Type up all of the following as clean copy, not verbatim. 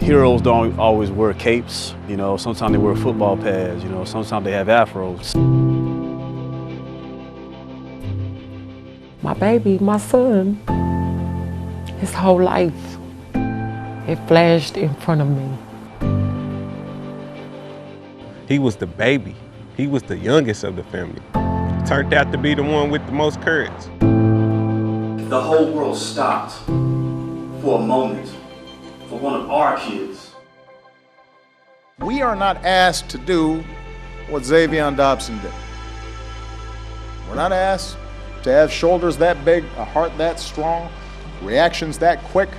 Heroes don't always wear capes, you know, sometimes they wear football pads, you know, sometimes they have afros. My baby, my son, his whole life, it flashed in front of me. He was the baby. He was the youngest of the family. Turned out to be the one with the most courage. The whole world stopped for a moment for one of our kids. We are not asked to do what Zaevion Dobson did. We're not asked to have shoulders that big, a heart that strong, reactions that quick.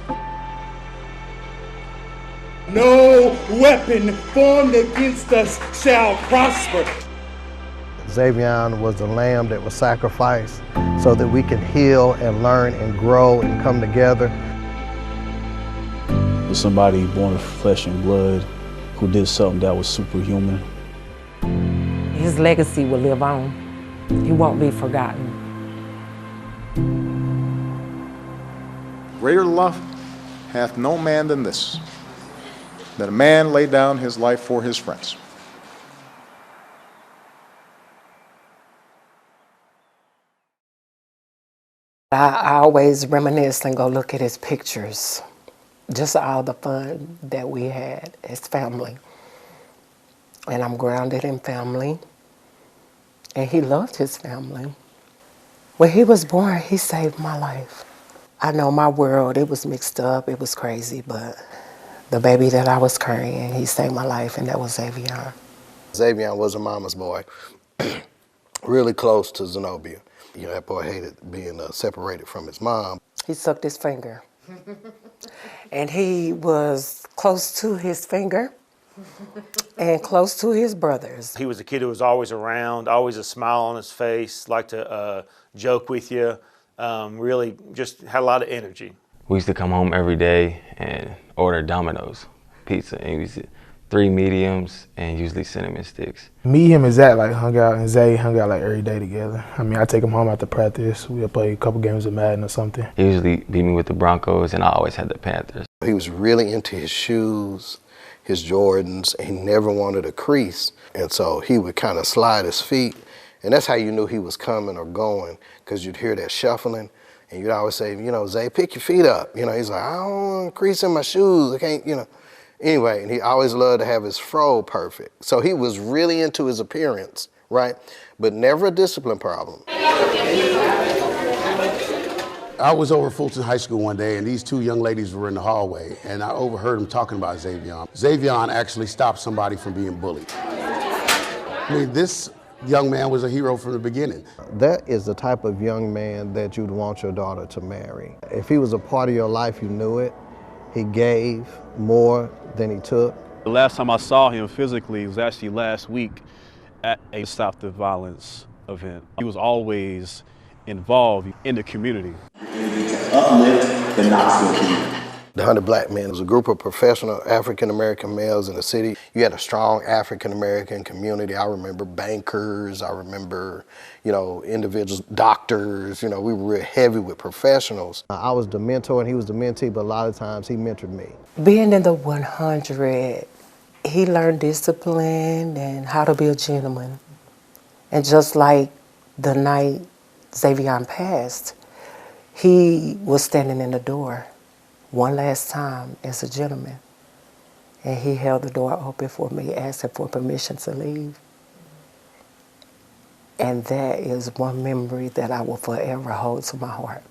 No weapon formed against us shall prosper. Zaevion was the lamb that was sacrificed so that we can heal and learn and grow and come together. There's somebody born of flesh and blood who did something that was superhuman. His legacy will live on. He won't be forgotten. Greater love hath no man than this, that a man lay down his life for his friends. I always reminisce and go look at his pictures. Just all the fun that we had as family. And I'm grounded in family. And he loved his family. When he was born, he saved my life. I know my world, it was mixed up, it was crazy, but the baby that I was carrying, he saved my life, and that was Zaevion. Zaevion was a mama's boy, really close to Zenobia. You know, that boy hated being separated from his mom. He sucked his finger. And he was close to his finger and close to his brothers. He was a kid who was always around, always a smile on his face, liked to joke with you, really just had a lot of energy. We used to come home every day and order Domino's pizza, and we used to 3 mediums and usually cinnamon sticks. Me, him, and Zach hung out, and Zay hung out every day together. I mean, I take him home after practice. We'll play a couple games of Madden or something. He usually beat me with the Broncos, and I always had the Panthers. He was really into his shoes, his Jordans, and he never wanted a crease. And so he would kind of slide his feet, and that's how you knew he was coming or going, because you'd hear that shuffling, and you'd always say, you know, Zay, pick your feet up. You know, he's like, I don't want a crease in my shoes, I can't, you know. Anyway, and he always loved to have his fro perfect. So he was really into his appearance, right? But never a discipline problem. I was over Fulton High School one day, and these 2 young ladies were in the hallway, and I overheard them talking about Zaevion. Zaevion actually stopped somebody from being bullied. I mean, this young man was a hero from the beginning. That is the type of young man that you'd want your daughter to marry. If he was a part of your life, you knew it. He gave more than he took. The last time I saw him physically was actually last week at a Stop the Violence event. He was always involved in the community. Uplift the Knoxville community. The 100 Black Men was a group of professional African-American males in the city. You had a strong African-American community. I remember bankers, I remember, you know, individuals, doctors, you know, we were real heavy with professionals. I was the mentor and he was the mentee, but a lot of times he mentored me. Being in the 100, he learned discipline and how to be a gentleman. And just like the night Zaevion passed, he was standing in the door one last time as a gentleman. And he held the door open for me, asking for permission to leave. And that is one memory that I will forever hold to my heart.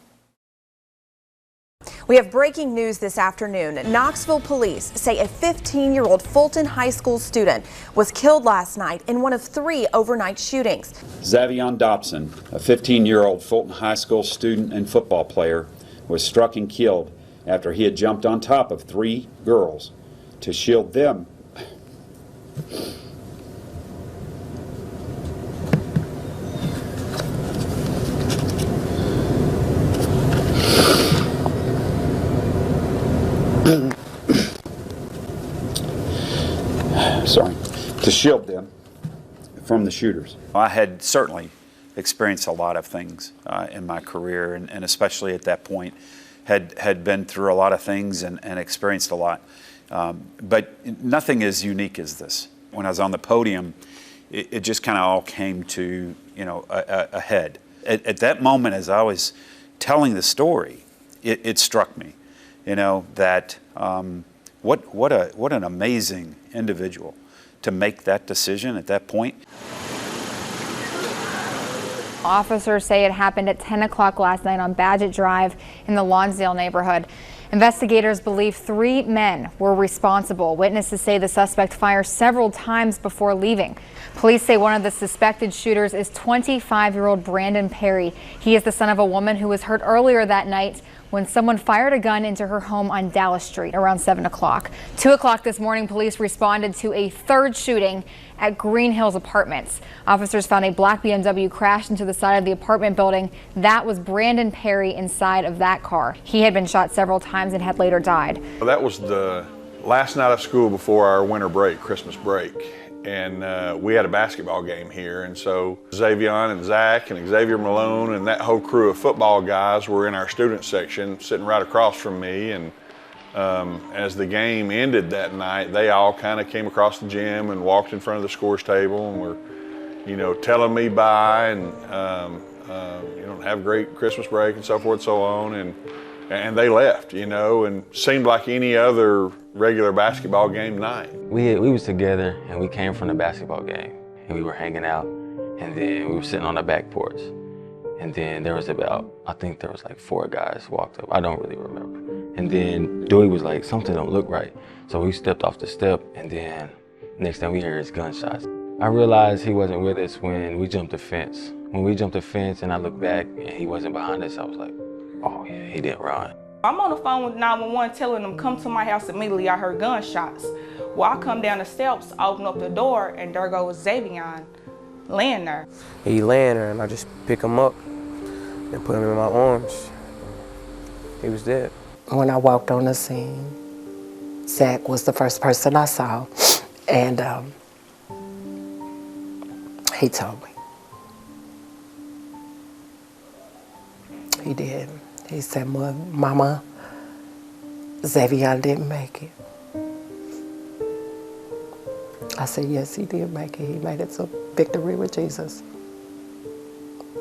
We have breaking news this afternoon. Knoxville police say a 15-year-old Fulton High School student was killed last night in one of 3 overnight shootings. Zaevion Dobson, a 15-year-old Fulton High School student and football player, was struck and killed after he had jumped on top of 3 girls to shield them. To shield them from the shooters. I had certainly experienced a lot of things in my career, and especially at that point, had been through a lot of things and experienced a lot. But nothing as unique as this. When I was on the podium, it just kind of all came to, a head. At that moment, as I was telling the story, it struck me, that what an amazing individual to make that decision at that point. Officers say it happened at 10 o'clock last night on Badgett Drive in the Lonsdale neighborhood. Investigators believe 3 men were responsible. Witnesses say the suspect fired several times before leaving. Police say one of the suspected shooters is 25-year-old Brandon Perry. He is the son of a woman who was hurt earlier that night when someone fired a gun into her home on Dallas Street around 7 o'clock. 2 o'clock this morning, police responded to a third shooting at Green Hills Apartments. Officers found a black BMW crashed into the side of the apartment building. That was Brandon Perry inside of that car. He had been shot several times and had later died. Well, that was the last night of school before our winter break, Christmas break. And we had a basketball game here, and so Zaevion and Zach and Xavier Malone and that whole crew of football guys were in our student section sitting right across from me. And as the game ended that night, they all kind of came across the gym and walked in front of the scores table and were, telling me bye and have a great Christmas break and so forth and so on. And they left, and seemed like any other regular basketball game night. We was together and we came from the basketball game and we were hanging out, and then we were sitting on the back porch, and then there was I think there was like 4 guys walked up. I don't really remember. And then Dewey was like, something don't look right. So we stepped off the step, and then next time we heard his gunshots. I realized he wasn't with us when we jumped the fence. When we jumped the fence and I looked back and he wasn't behind us, I was like, oh yeah, he didn't run. I'm on the phone with 911 telling them come to my house immediately. I heard gunshots. Well, I come down the steps, open up the door, and there goes Zaevion laying there. He laying there, and I just pick him up and put him in my arms. He was dead. When I walked on the scene, Zach was the first person I saw, and he told me. He did. He said, Mama, Zaevion didn't make it. I said, yes, he did make it. He made it to victory with Jesus.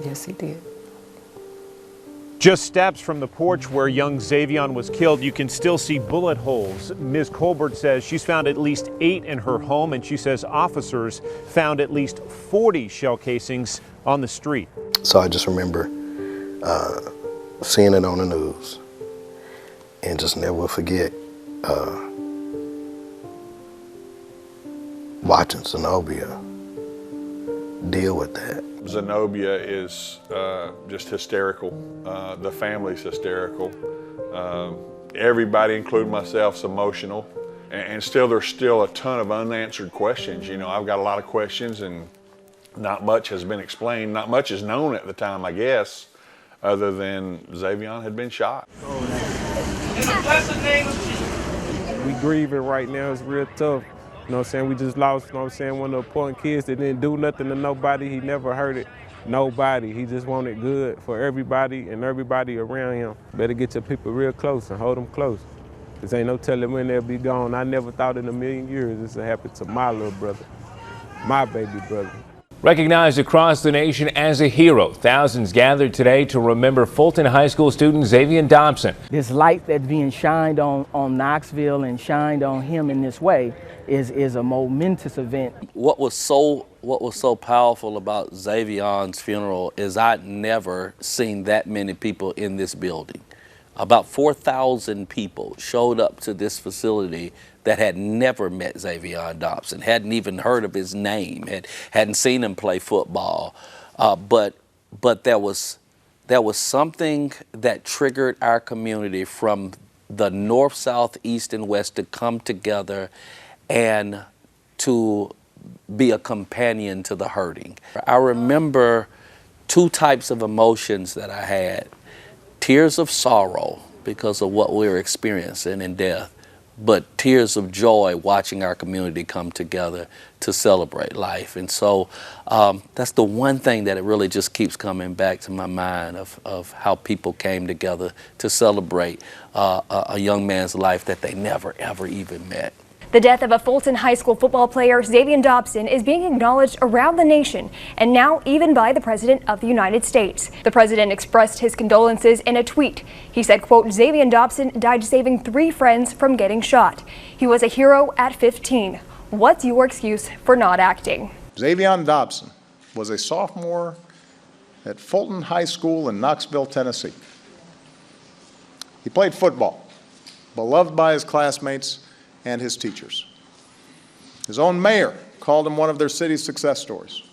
Yes, he did. Just steps from the porch where young Zaevion was killed, you can still see bullet holes. Ms. Colbert says she's found at least 8 in her home, and she says officers found at least 40 shell casings on the street. So I just remember seeing it on the news and just never will forget watching Zenobia deal with that. Zenobia is just hysterical. The family's hysterical. Everybody, including myself, is emotional. And there's still a ton of unanswered questions. I've got a lot of questions, and not much has been explained. Not much is known at the time, I guess, other than Zaevion had been shot. We grieving right now. It's real tough. You know what I'm saying? We just lost, one of the important kids that didn't do nothing to nobody. He never hurted nobody. He just wanted good for everybody and everybody around him. Better get your people real close and hold them close. Because ain't no telling when they'll be gone. I never thought in a million years this would happen to my little brother, my baby brother. Recognized across the nation as a hero, thousands gathered today to remember Fulton High School student Zaevion Dobson. This light that's being shined on Knoxville and shined on him in this way is a momentous event. What was so powerful about Zaevion's funeral is I'd never seen that many people in this building. About 4,000 people showed up to this facility that had never met Zaevion Dobson, hadn't even heard of his name, hadn't seen him play football. But there was something that triggered our community from the north, south, east, and west to come together and to be a companion to the hurting. I remember 2 types of emotions that I had. Tears of sorrow because of what we were experiencing in death, but tears of joy watching our community come together to celebrate life. And so that's the one thing that it really just keeps coming back to my mind of how people came together to celebrate a young man's life that they never, ever even met. The death of a Fulton High School football player, Zaevion Dobson, is being acknowledged around the nation, and now even by the President of the United States. The President expressed his condolences in a tweet. He said, quote, "Zaevion Dobson died saving 3 friends from getting shot. He was a hero at 15. What's your excuse for not acting?" Zaevion Dobson was a sophomore at Fulton High School in Knoxville, Tennessee. He played football, beloved by his classmates and his teachers. His own mayor called him one of their city's success stories.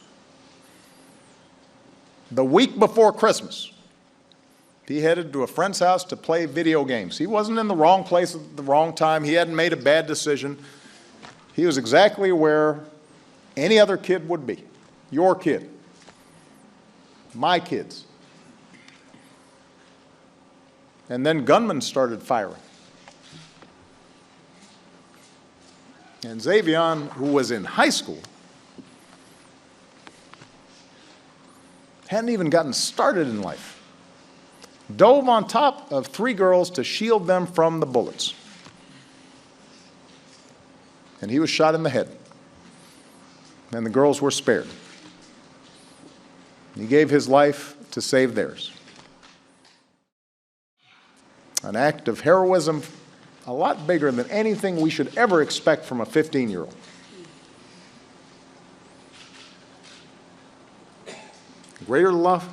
The week before Christmas, he headed to a friend's house to play video games. He wasn't in the wrong place at the wrong time. He hadn't made a bad decision. He was exactly where any other kid would be. Your kid. My kids. And then gunmen started firing. And Zaevion, who was in high school, hadn't even gotten started in life, dove on top of 3 girls to shield them from the bullets. And he was shot in the head. And the girls were spared. He gave his life to save theirs. An act of heroism a lot bigger than anything we should ever expect from a 15-year-old. Greater love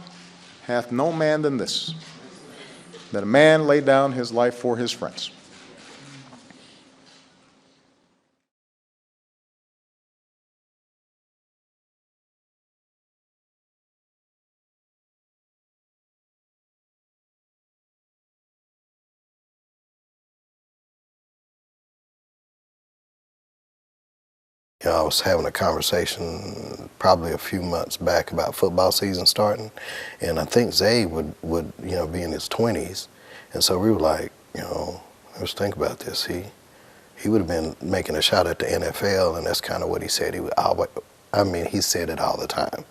hath no man than this, that a man lay down his life for his friends. You know, I was having a conversation probably a few months back about football season starting, and I think Zay would you know, be in his 20s, and so we were like, you know, let's think about this. He would have been making a shot at the NFL, and that's kind of what he said. He would always, I mean, he said it all the time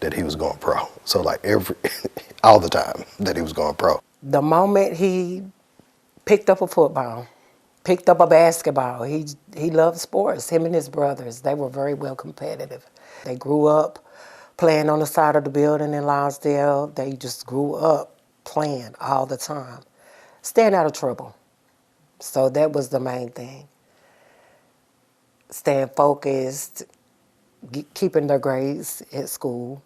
that he was going pro. So like all the time that he was going pro. The moment he picked up a football, picked up a basketball. He loved sports. Him and his brothers, they were very well competitive. They grew up playing on the side of the building in Lonsdale. They just grew up playing all the time, staying out of trouble. So that was the main thing. Staying focused, keeping their grades at school,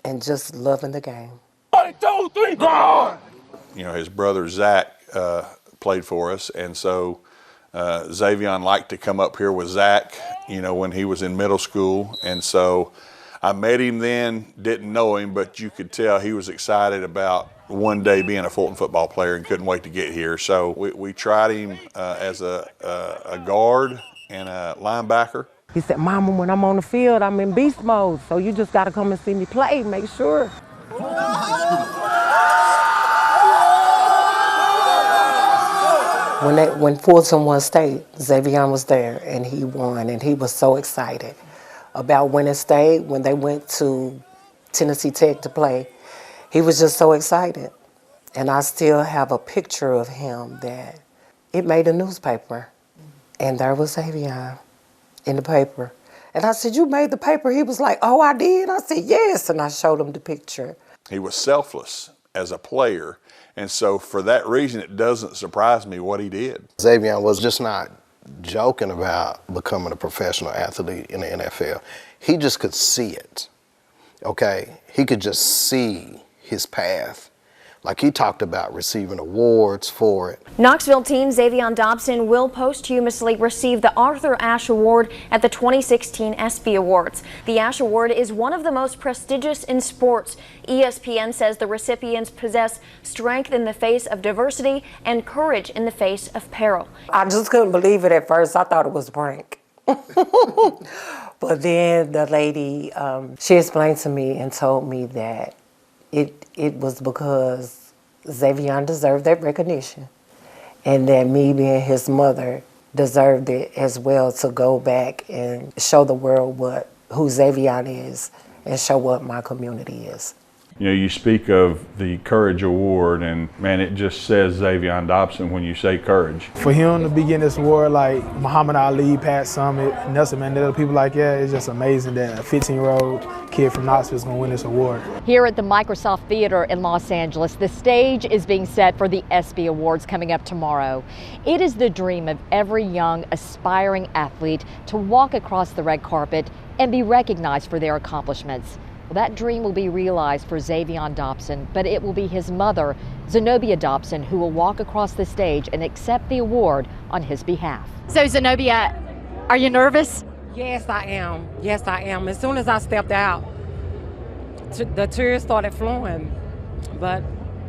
and just loving the game. 1, 2, 3, go! You know, his brother Zach played for us, and so Zaevion liked to come up here with Zach, you know, when he was in middle school, and so I met him then, didn't know him, but you could tell he was excited about one day being a Fulton football player and couldn't wait to get here. So we tried him as a guard and a linebacker. He said, "Mama, when I'm on the field, I'm in beast mode, so you just gotta come and see me play, make sure." When Fulton won state, Zaevion was there, and he won, and he was so excited about winning state. When they went to Tennessee Tech to play, he was just so excited. And I still have a picture of him that it made a newspaper, and there was Zaevion in the paper. And I said, "You made the paper?" He was like, "Oh, I did?" I said, "Yes," and I showed him the picture. He was selfless as a player, and so for that reason, it doesn't surprise me what he did. Zaevion was just not joking about becoming a professional athlete in the NFL. He just could see it, okay? He could just see his path. Like, he talked about receiving awards for it. Knoxville teen Zaevion Dobson will posthumously receive the Arthur Ashe Award at the 2016 ESPY Awards. The Ashe Award is one of the most prestigious in sports. ESPN says the recipients possess strength in the face of diversity and courage in the face of peril. I just couldn't believe it at first. I thought it was a prank. But then the lady, she explained to me and told me that it was because Zaevion deserved that recognition. and that me being his mother deserved it as well to go back and show the world who Zaevion is and show what my community is. You know, you speak of the Courage Award, and man, it just says Zaevion Dobson when you say courage. For him to be getting this award like Muhammad Ali, Pat Summitt, Nelson Mandela, people like that, it's just amazing that a 15-year-old kid from Knoxville is going to win this award. Here at the Microsoft Theater in Los Angeles, the stage is being set for the ESPY Awards coming up tomorrow. It is the dream of every young, aspiring athlete to walk across the red carpet and be recognized for their accomplishments. Well, that dream will be realized for Zaevion Dobson, but it will be his mother, Zenobia Dobson, who will walk across the stage and accept the award on his behalf. So Zenobia, are you nervous? Yes, I am. Yes, I am. As soon as I stepped out, the tears started flowing, but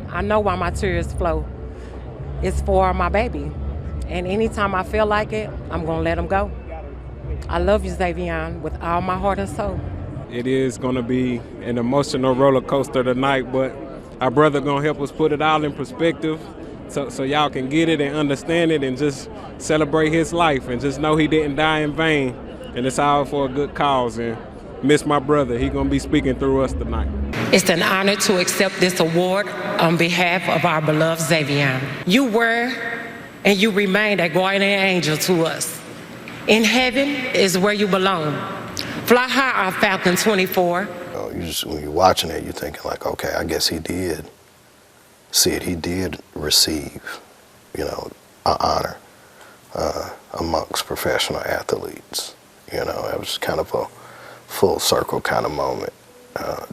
I know why my tears flow. It's for my baby, and anytime I feel like it, I'm gonna let him go. I love you, Zaevion, with all my heart and soul. It is going to be an emotional roller coaster tonight, but our brother going to help us put it all in perspective so y'all can get it and understand it and just celebrate his life and just know he didn't die in vain, and it's all for a good cause. And miss my brother. He's going to be speaking through us tonight. It's an honor to accept this award on behalf of our beloved Zaevion. You were and you remain a guardian angel to us. In heaven is where you belong. Fly high, our Falcon 24. When you're watching it, you're thinking like, okay, I guess he did see it. He did receive, an honor amongst professional athletes. It was kind of a full circle kind of moment.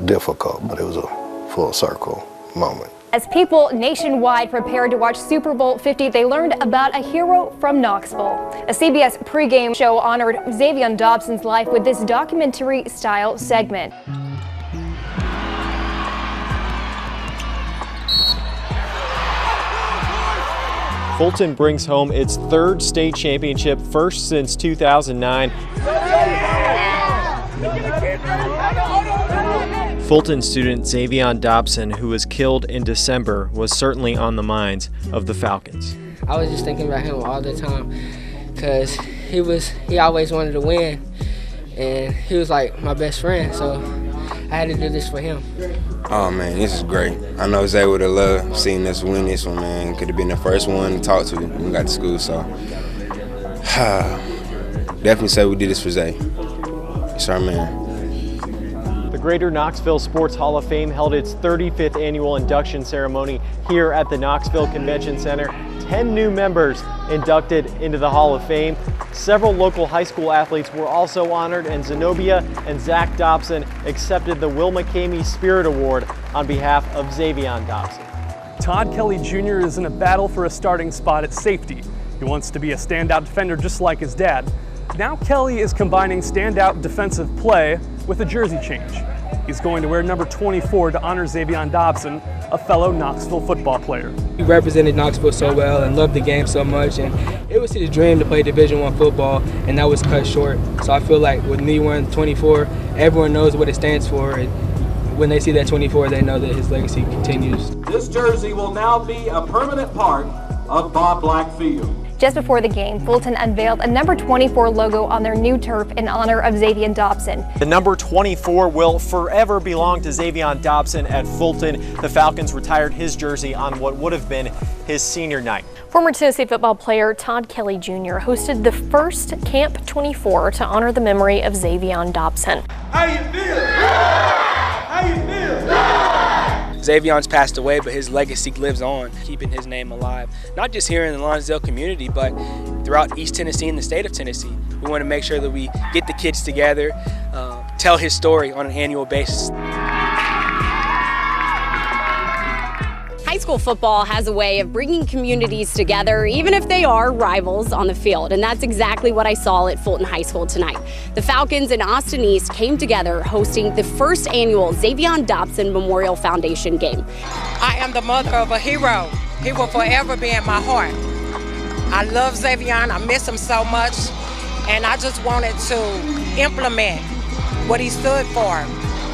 Difficult, but it was a full circle moment. As people nationwide prepared to watch Super Bowl 50, they learned about a hero from Knoxville. A CBS pregame show honored Zaevion Dobson's life with this documentary-style segment. Fulton brings home its third state championship, first since 2009. Fulton student Zaevion Dobson, who was killed in December, was certainly on the minds of the Falcons. I was just thinking about him all the time because he always wanted to win, and he was like my best friend, so I had to do this for him. Oh man, this is great. I know Zay would have loved seeing us win this one, man. Could have been the first one to talk to when we got to school, so definitely say we did this for Zay. It's our man. The Greater Knoxville Sports Hall of Fame held its 35th annual induction ceremony here at the Knoxville Convention Center. 10 new members inducted into the Hall of Fame. Several local high school athletes were also honored, and Zenobia and Zach Dobson accepted the Will McCamey Spirit Award on behalf of Zaevion Dobson. Todd Kelly Jr. is in a battle for a starting spot at safety. He wants to be a standout defender just like his dad. Now Kelly is combining standout defensive play with a jersey change. He's going to wear number 24 to honor Zaevion Dobson, a fellow Knoxville football player. He represented Knoxville so well and loved the game so much, and it was his dream to play Division I football, and that was cut short. So I feel like with me wearing 24, everyone knows what it stands for, and when they see that 24, they know that his legacy continues. This jersey will now be a permanent part of Bob Black Field. Just before the game, Fulton unveiled a number 24 logo on their new turf in honor of Zaevion Dobson. The number 24 will forever belong to Zaevion Dobson at Fulton. The Falcons retired his jersey on what would have been his senior night. Former Tennessee football player Todd Kelly Jr. hosted the first Camp 24 to honor the memory of Zaevion Dobson. How you feel? How you feel? Zaevion's passed away, but his legacy lives on, keeping his name alive. Not just here in the Lonsdale community, but throughout East Tennessee and the state of Tennessee. We want to make sure that we get the kids together, tell his story on an annual basis. High school football has a way of bringing communities together, even if they are rivals on the field, and that's exactly what I saw at Fulton High School tonight. The Falcons and Austin East came together hosting the first annual Zaevion Dobson Memorial Foundation game. I am the mother of a hero. He will forever be in my heart. I love Zaevion. I miss him so much, and I just wanted to implement what he stood for: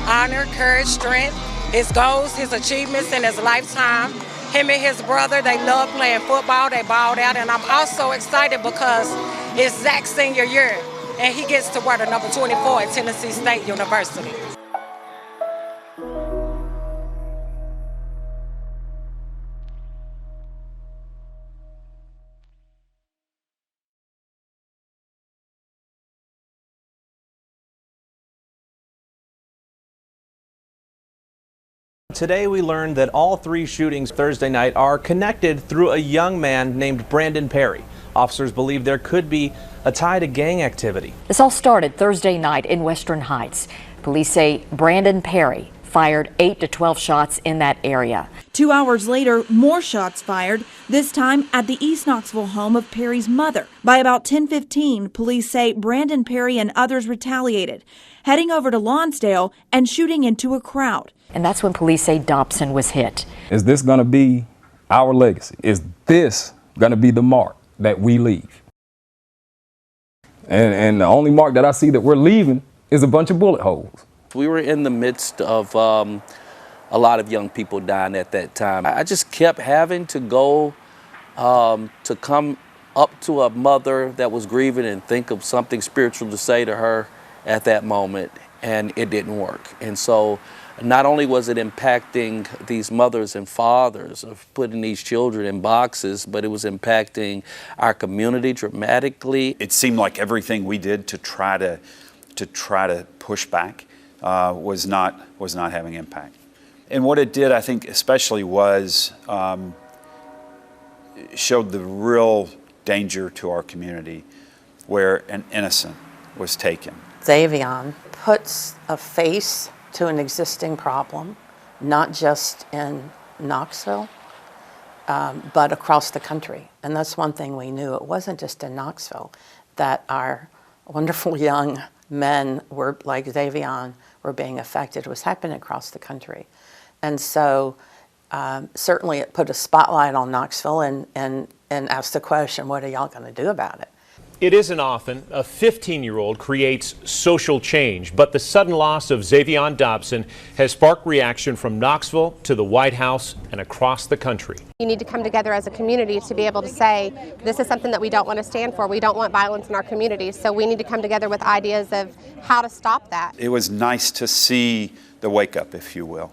honor, courage, strength, his goals, his achievements in his lifetime, Him and his brother, they love playing football. They balled out, and I'm also excited because it's Zach's senior year, and he gets to wear the number 24 at Tennessee State University. Today we learned that all 3 shootings Thursday night are connected through a young man named Brandon Perry. Officers believe there could be a tie to gang activity. This all started Thursday night in Western Heights. Police say Brandon Perry fired 8 to 12 shots in that area. 2 hours later, more shots fired, this time at the East Knoxville home of Perry's mother. By about 10:15, police say Brandon Perry and others retaliated, heading over to Lonsdale and shooting into a crowd. And that's when police say Dobson was hit. Is this going to be our legacy? Is this going to be the mark that we leave? And the only mark that I see that we're leaving is a bunch of bullet holes. We were in the midst of a lot of young people dying at that time. I just kept having to go to come up to a mother that was grieving and think of something spiritual to say to her at that moment, and it didn't work. And so not only was it impacting these mothers and fathers of putting these children in boxes, but it was impacting our community dramatically. It seemed like everything we did to try to push back was not having impact. And what it did, I think, especially was showed the real danger to our community where an innocent was taken. Zaevion puts a face to an existing problem, not just in Knoxville, but across the country. And that's one thing we knew. It wasn't just in Knoxville that our wonderful young men were, like Zaevion, were being affected. It was happening across the country. And so certainly it put a spotlight on Knoxville and asked the question, what are y'all going to do about it? It isn't often a 15-year-old creates social change, but the sudden loss of Zaevion Dobson has sparked reaction from Knoxville to the White House and across the country. You need to come together as a community to be able to say, this is something that we don't want to stand for. We don't want violence in our communities. So we need to come together with ideas of how to stop that. It was nice to see the wake up, if you will,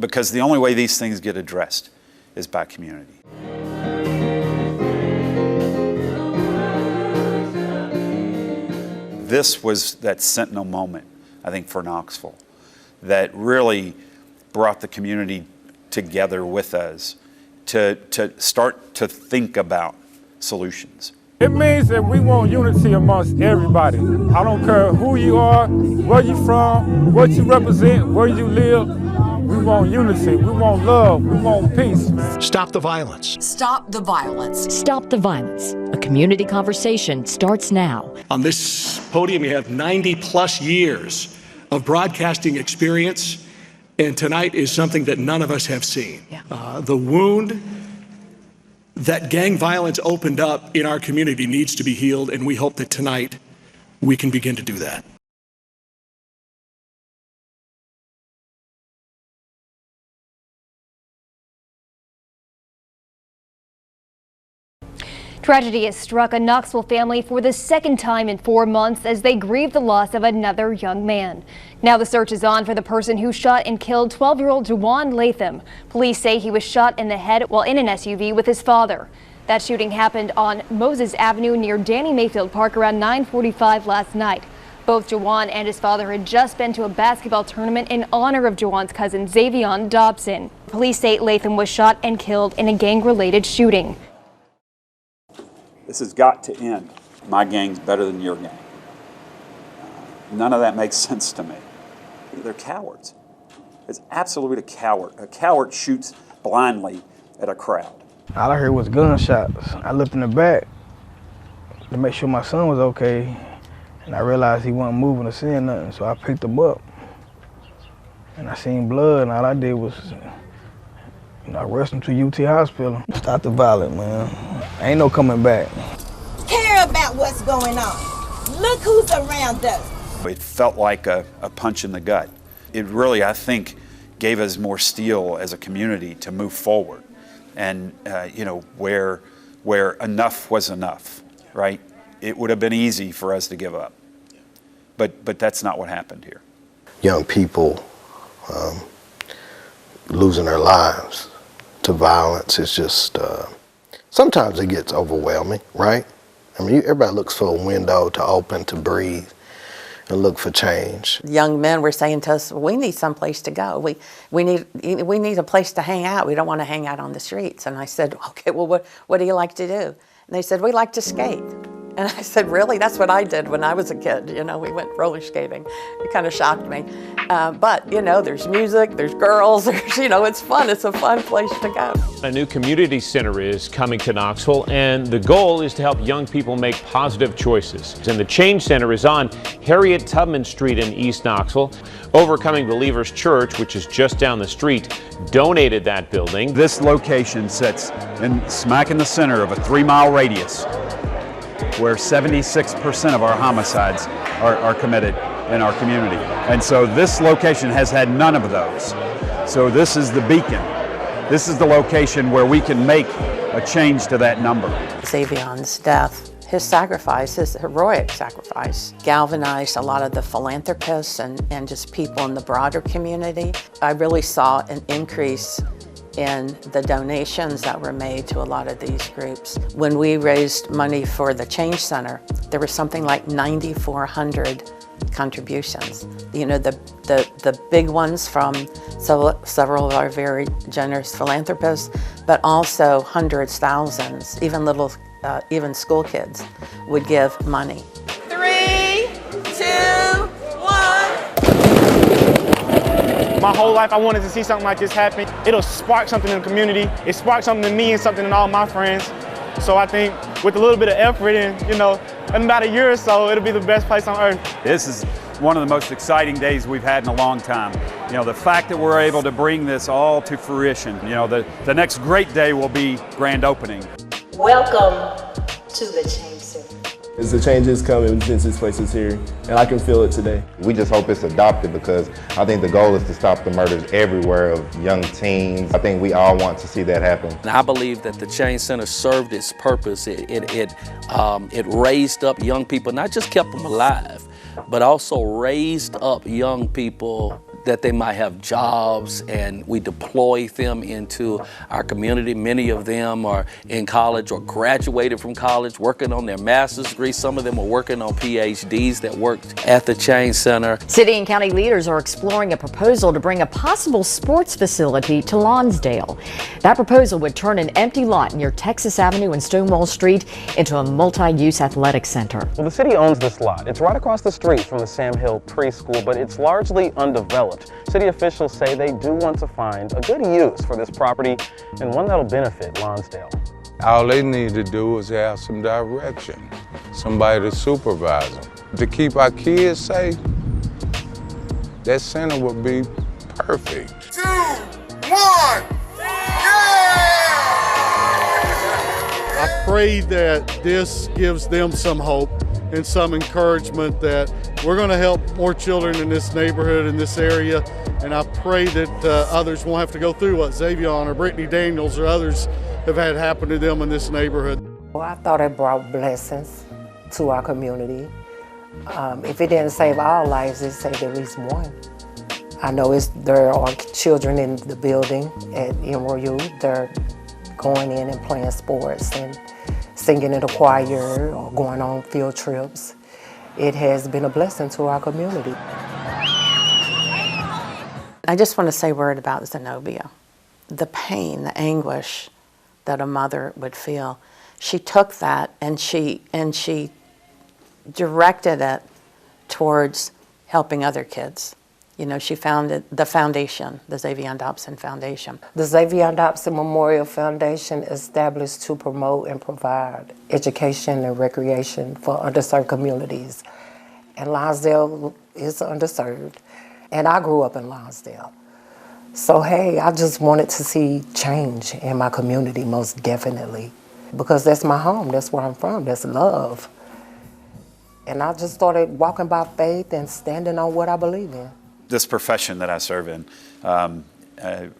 because the only way these things get addressed is by community. This was that sentinel moment, I think, for Knoxville, that really brought the community together with us to start to think about solutions. It means that we want unity amongst everybody. I don't care who you are, where you're from, what you represent, where you live. We want unity, we want love, we want peace. Stop the violence. Stop the violence. Stop the violence. A community conversation starts now. On this podium, we have 90+ years of broadcasting experience, and tonight is something that none of us have seen. The wound that gang violence opened up in our community needs to be healed, and we hope that tonight we can begin to do that. Tragedy has struck a Knoxville family for the second time in 4 months as they grieve the loss of another young man. Now the search is on for the person who shot and killed 12-year-old Juwan Latham. Police say he was shot in the head while in an SUV with his father. That shooting happened on Moses Avenue near Danny Mayfield Park around 9:45 last night. Both Juwan and his father had just been to a basketball tournament in honor of Juwan's cousin Zaevion Dobson. Police say Latham was shot and killed in a gang-related shooting. This has got to end. My gang's better than your gang. None of that makes sense to me. They're cowards. It's absolutely a coward. A coward shoots blindly at a crowd. All I heard was gunshots. I looked in the back to make sure my son was okay, and I realized he wasn't moving or saying nothing, so I picked him up. And I seen blood, and all I did was I rushed him to UT hospital. Stop the violence, man. Ain't no coming back. Care about what's going on. Look who's around us. It felt like a punch in the gut. It really, I think, gave us more steel as a community to move forward. And, where enough was enough, right? It would have been easy for us to give up. But that's not what happened here. Young people losing their lives to violence is just, sometimes it gets overwhelming, right? I mean, everybody looks for a window to open, to breathe, and look for change. Young men were saying to us, we need someplace to go. We need a place to hang out. We don't want to hang out on the streets. And I said, okay, well, what do you like to do? And they said, we like to skate. And I said, really? That's what I did when I was a kid. We went roller skating. It kind of shocked me. But, there's music, there's girls, it's fun. It's a fun place to go. A new community center is coming to Knoxville, and the goal is to help young people make positive choices. And the Change Center is on Harriet Tubman Street in East Knoxville. Overcoming Believers Church, which is just down the street, donated that building. This location sits smack in the center of a 3-mile radius, where 76% of our homicides are committed in our community. And so this location has had none of those. So this is the beacon. This is the location where we can make a change to that number. Zaevion's death, his sacrifice, his heroic sacrifice, galvanized a lot of the philanthropists and just people in the broader community. I really saw an increase in the donations that were made to a lot of these groups. When we raised money for the Change Center, there was something like 9,400 contributions. The big ones from several of our very generous philanthropists, but also hundreds, thousands, even school kids would give money. 3, 2, 1. My whole life I wanted to see something like this happen. It'll spark something in the community. It sparked something in me and something in all my friends. So I think with a little bit of effort and, in about a year or so, it'll be the best place on earth. This is one of the most exciting days we've had in a long time. The fact that we're able to bring this all to fruition, the next great day will be grand opening. Welcome to the Change Center. As the change is coming since this place is here, and I can feel it today. We just hope it's adopted because I think the goal is to stop the murders everywhere of young teens. I think we all want to see that happen. And I believe that the Change Center served its purpose. It raised up young people, not just kept them alive, but also raised up young people that they might have jobs, and we deploy them into our community. Many of them are in college or graduated from college, working on their master's degree. Some of them are working on PhDs that worked at the Change Center. City and county leaders are exploring a proposal to bring a possible sports facility to Lonsdale. That proposal would turn an empty lot near Texas Avenue and Stonewall Street into a multi-use athletic center. Well, the city owns this lot. It's right across the street from the Sam Hill Preschool, but it's largely undeveloped. City officials say they do want to find a good use for this property and one that'll benefit Lonsdale. All they need to do is have some direction, somebody to supervise them. To keep our kids safe, that center would be perfect. 2, 1, I pray that this gives them some hope and some encouragement that we're going to help more children in this neighborhood, in this area, and I pray that others won't have to go through what Zaevion or Brittany Daniels or others have had happen to them in this neighborhood. Well, I thought it brought blessings to our community. If it didn't save our lives, it saved at least one. I know there are children in the building at MRU. They're going in and playing sports and singing in the choir or going on field trips. It has been a blessing to our community. I just want to say a word about Zenobia. The pain, the anguish that a mother would feel. She took that and she directed it towards helping other kids. She founded the foundation, the Zaevion Dobson Foundation. The Zaevion Dobson Memorial Foundation established to promote and provide education and recreation for underserved communities. And Lonsdale is underserved. And I grew up in Lonsdale. So, hey, I just wanted to see change in my community, most definitely. Because that's my home, that's where I'm from, that's love. And I just started walking by faith and standing on what I believe in. this profession that I serve in,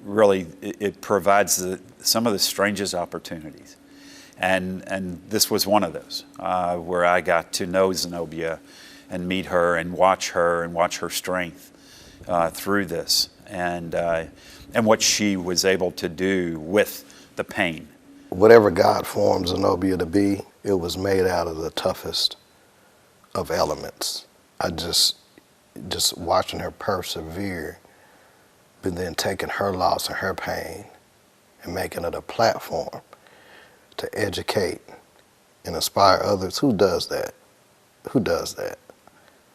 really, it provides some of the strangest opportunities. And this was one of those, where I got to know Zenobia and meet her and watch her strength through this, and what she was able to do with the pain. Whatever God formed Zenobia to be, it was made out of the toughest of elements. I just watching her persevere, but then taking her loss and her pain and making it a platform to educate and inspire others. Who does that? Who does that?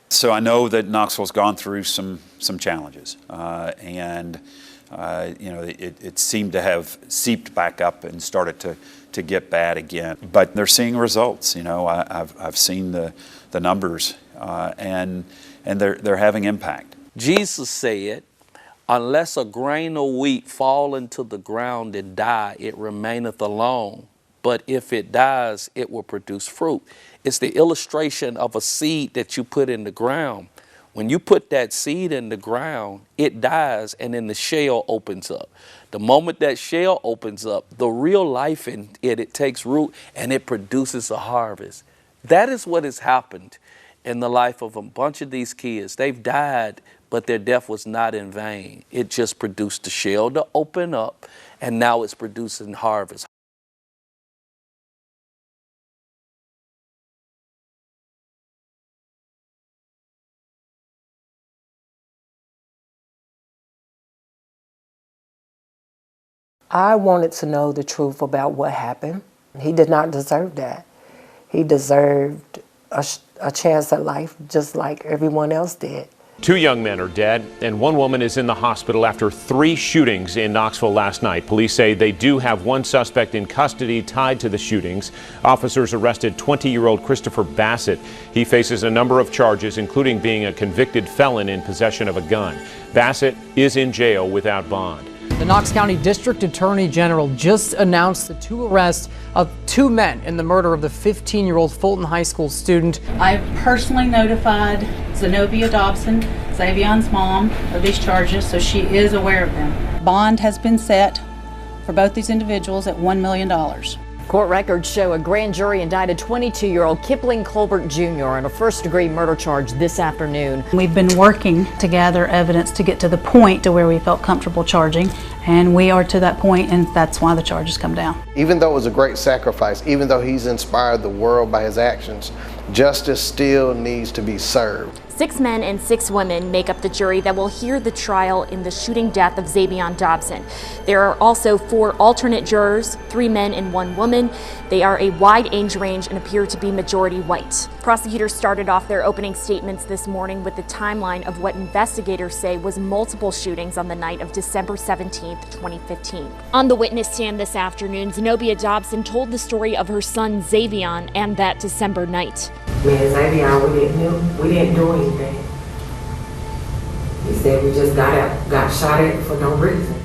So I know that Knoxville's gone through some challenges, and you know, it seemed to have seeped back up and started to get bad again. But they're seeing results. You know, I've seen the numbers, and they're having impact. Jesus said, unless a grain of wheat fall into the ground and die, it remaineth alone. But if it dies, it will produce fruit. It's the illustration of a seed that you put in the ground. When you put that seed in the ground, it dies and then the shell opens up. The moment that shell opens up, the real life in it takes root and it produces a harvest. That is what has happened in the life of a bunch of these kids. They've died, but their death was not in vain. It just produced the shell to open up, and now it's producing harvest. I wanted to know the truth about what happened. He did not deserve that. He deserved a chance at life just like everyone else did. 2 young men are dead, and 1 woman is in the hospital after 3 shootings in Knoxville last night. Police say they do have 1 suspect in custody tied to the shootings. Officers arrested 20-year-old Christopher Bassett. He faces a number of charges, including being a convicted felon in possession of a gun. Bassett is in jail without bond. The Knox County District Attorney General just announced the 2 arrests of 2 men in the murder of the 15-year-old Fulton High School student. I've personally notified Zenobia Dobson, Zaevion's mom, of these charges, so she is aware of them. Bond has been set for both these individuals at $1 million. Court records show a grand jury indicted 22-year-old Kipling Colbert Jr. on a first-degree murder charge this afternoon. We've been working to gather evidence to get to the point to where we felt comfortable charging, and we are to that point, and that's why the charges come down. Even though it was a great sacrifice, even though he's inspired the world by his actions, justice still needs to be served. 6 men and 6 women make up the jury that will hear the trial in the shooting death of Zaevion Dobson. There are also 4 alternate jurors, 3 men and 1 woman. They are a wide age range and appear to be majority white. Prosecutors started off their opening statements this morning with the timeline of what investigators say was multiple shootings on the night of December 17, 2015. On the witness stand this afternoon, Zenobia Dobson told the story of her son Zaevion and that December night. Me and Zaevion, we didn't do anything. He said we just got shot at for no reason.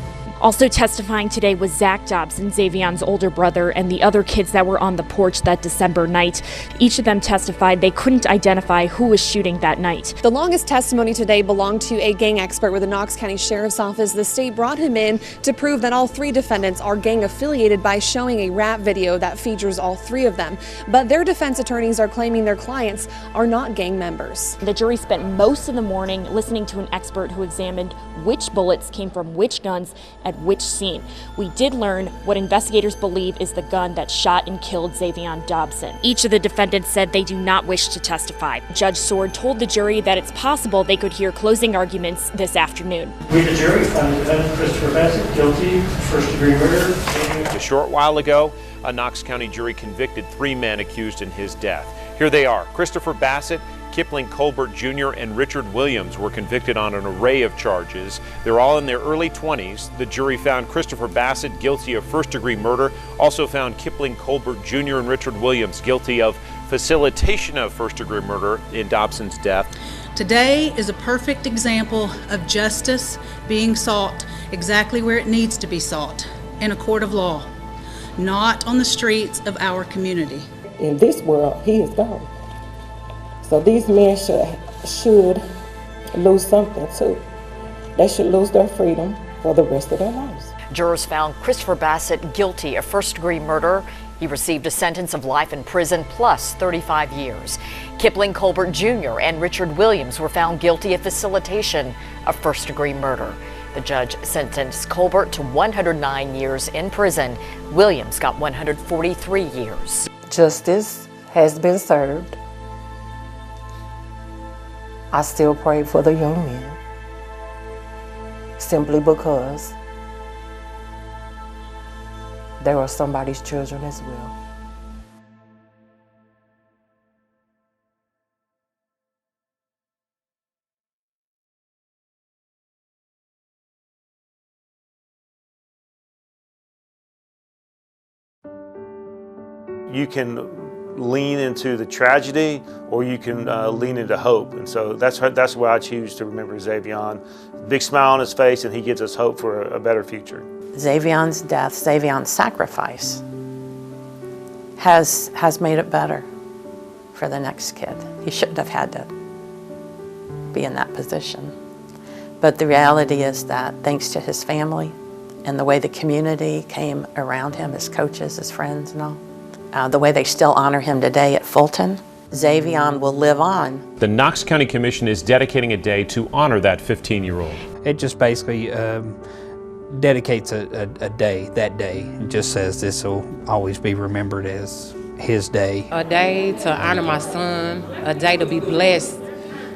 Also testifying today was Zach Dobson, Zaevion's older brother, and the other kids that were on the porch that December night. Each of them testified they couldn't identify who was shooting that night. The longest testimony today belonged to a gang expert with the Knox County Sheriff's Office. The state brought him in to prove that all 3 defendants are gang affiliated by showing a rap video that features all 3 of them. But their defense attorneys are claiming their clients are not gang members. The jury spent most of the morning listening to an expert who examined which bullets came from which guns at which scene. We did learn what investigators believe is the gun that shot and killed Zaevion Dobson. Each of the defendants said they do not wish to testify. Judge Sword told the jury that it's possible they could hear closing arguments this afternoon. We, the jury, found the defendant Christopher Bassett guilty of first-degree murder. A short while ago, a Knox County jury convicted 3 men accused in his death. Here they are. Christopher Bassett, Kipling Colbert Jr. and Richard Williams were convicted on an array of charges. They're all in their early 20s. The jury found Christopher Bassett guilty of first-degree murder, also found Kipling Colbert Jr. and Richard Williams guilty of facilitation of first-degree murder in Dobson's death. Today is a perfect example of justice being sought exactly where it needs to be sought, in a court of law, not on the streets of our community. In this world, he is gone. So these men should lose something too. they should lose their freedom for the rest of their lives. Jurors found Christopher Bassett guilty of first-degree murder. He received a sentence of life in prison plus 35 years. Kipling Colbert Jr. and Richard Williams were found guilty of facilitation of first-degree murder. The judge sentenced Colbert to 109 years in prison. Williams got 143 years. Justice has been served. I still pray for the young men, simply because they were somebody's children as well. You can lean into the tragedy, or you can lean into hope. And so that's why I choose to remember Zaevion. Big smile on his face, and he gives us hope for a better future. Zaevion's death, Zaevion's sacrifice has made it better for the next kid. He shouldn't have had to be in that position. But the reality is that thanks to his family and the way the community came around him, his coaches, his friends and all, the way they still honor him today at Fulton, Zaevion will live on. The Knox County Commission is dedicating a day to honor that 15-year-old. It just basically dedicates a day, that day. It just says this will always be remembered as his day. A day to honor my son, a day to be blessed,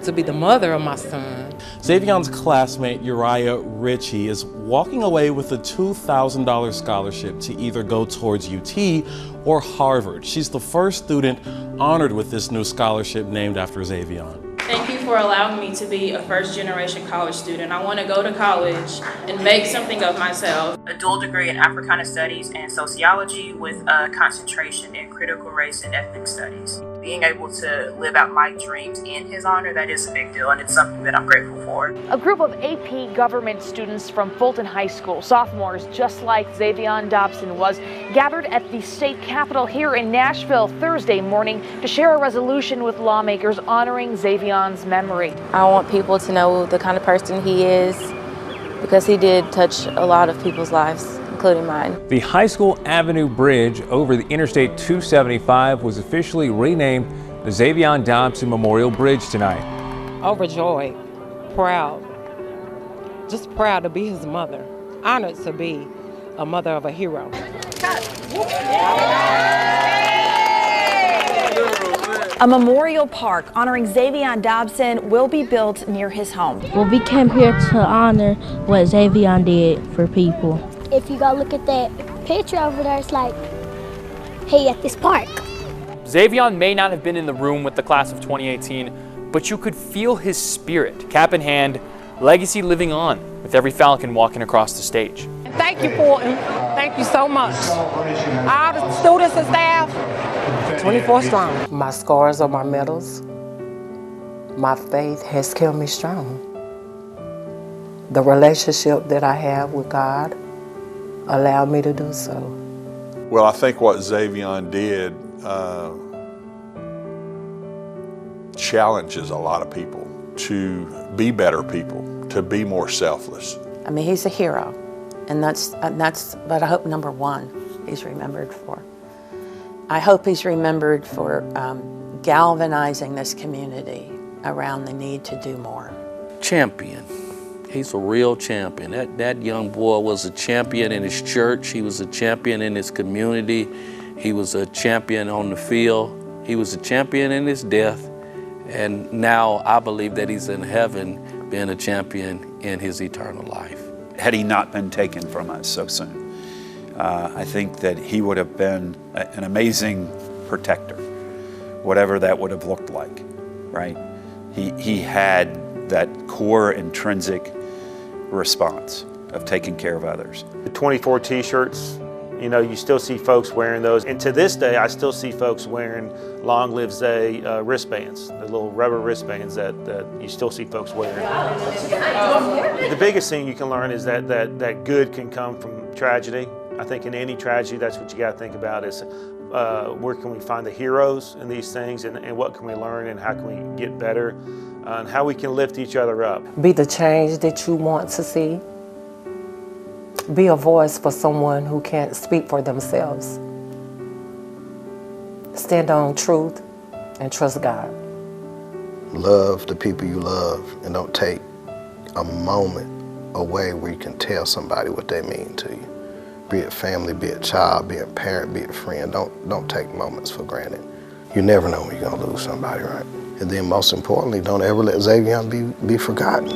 to be the mother of my son. Zaevion's classmate Uriah Ritchie is walking away with a $2,000 scholarship to either go towards UT or Harvard. She's the first student honored with this new scholarship named after Zaevion. Thank you for allowing me to be a first-generation college student. I want to go to college and make something of myself. A dual degree in Africana Studies and Sociology with a concentration in critical race and ethnic studies. Being able to live out my dreams in his honor, that is a big deal, and it's something that I'm grateful for. A group of AP government students from Fulton High School, sophomores just like Zaevion Dobson was, gathered at the state capitol here in Nashville Thursday morning to share a resolution with lawmakers honoring Zaevion's memory. I want people to know the kind of person he is, because he did touch a lot of people's lives, including mine. The High School Avenue Bridge over the Interstate 275 was officially renamed the Zaevion Dobson Memorial Bridge tonight. Overjoyed, proud, just proud to be his mother, honored to be a mother of a hero. A memorial park honoring Zaevion Dobson will be built near his home. Well, we came here to honor what Zaevion did for people. If you go look at that picture over there, it's like, hey, at this park. Zaevion may not have been in the room with the class of 2018, but you could feel his spirit, cap in hand, legacy living on with every Falcon walking across the stage. Thank you thank you so much. All the students and staff, 24 strong. My scars are my medals. My faith has kept me strong. The relationship that I have with God allowed me to do so. Well, I think what Zaevion did challenges a lot of people to be better people, to be more selfless. I mean, he's a hero, and that's what I hope number one he's remembered for. I hope he's remembered for galvanizing this community around the need to do more. Champion. He's a real champion. That young boy was a champion in his church. He was a champion in his community. He was a champion on the field. He was a champion in his death. And now I believe that he's in heaven being a champion in his eternal life. Had he not been taken from us so soon, I think that he would have been an amazing protector, whatever that would have looked like, right? He had that core intrinsic response of taking care of others. The 24 t-shirts, you know, you still see folks wearing those. And to this day, I still see folks wearing Long Live Zay wristbands, the little rubber wristbands that you still see folks wearing. The biggest thing you can learn is that good can come from tragedy. I think in any tragedy, that's what you got to think about is where can we find the heroes in these things, and what can we learn and how can we get better. on how we can lift each other up. Be the change that you want to see. Be a voice for someone who can't speak for themselves. Stand on truth and trust God. Love the people you love and don't take a moment away where you can tell somebody what they mean to you. Be it family, be it child, be it parent, be it friend. Don't take moments for granted. You never know when you're gonna lose somebody, right? And then most importantly, don't ever let Zaevion be forgotten.